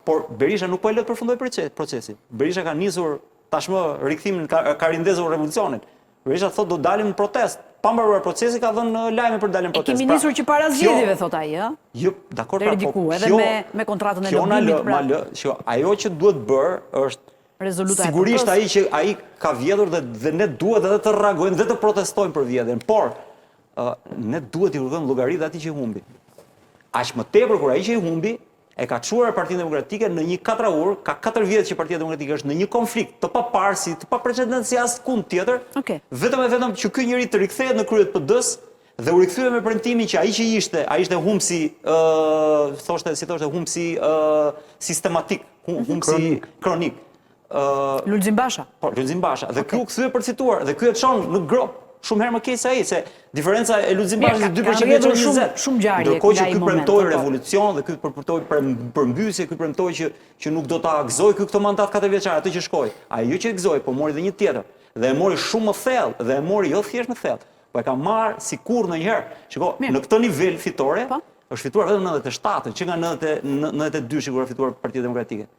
por Berisha nuk po e lë të përfundojë procesin. Berisha ka nisur tashmë rikthimin, ka rindezur revolucionin. Berisha thotë do dalim në protestë. Pa mbaruar procesi ka dhënë lajme për dalin protestë. Kemi nisur që para zgjedhjeve, thot ai, ë? Jo, dakor, deri diku, edhe me kontratën e lobimit pra. Ajo që duhet bërë është rezoluta sigurisht ai ka vjedhur dhe ne duhet edhe të reagojmë dhe të protestojmë për vjedhjen, por ne duhet i kërkojmë llogari dhe atij që humbi. Aq më tepër kur ai që i humbi e ka çuar Partinë Demokratike në një katraur, ka 4 vjet që Partia Demokratike është në një konflikt të paparësi, të paprecedent si askund tjetër, vetëm e vetëm që ky njeri të rikthehet në krye të PD-s dhe u rikthye me premtimin që ai që ishte humbsi, humbsi sistematik, humbsi kronik. Lulzim Basha. Po, Lulzim Basha. Dhe ky u kthye për cituar, dhe ky e çon në grop shumë herë më keq se ai, se diferenca e Lulzim Bashës 2% e çon 20. Shumë ngjarje. Ndërkohë që ky premtoi revolucion dhe ky premtoi përmbysje, ky premtoi që nuk do ta gëzoj ky këtë mandat 4 vjeçar, atë që shkoi. Ajo që e gëzoi, po mori edhe një tjetër. Dhe e mori shumë më thellë, dhe e mori jo thjesht më thellë, po e ka marrë sikur ndonjëherë. Shiko, në këtë nivel fitore është fituar vetëm 97-ën, që nga 92 që kur ka fituar Partia Demokratike.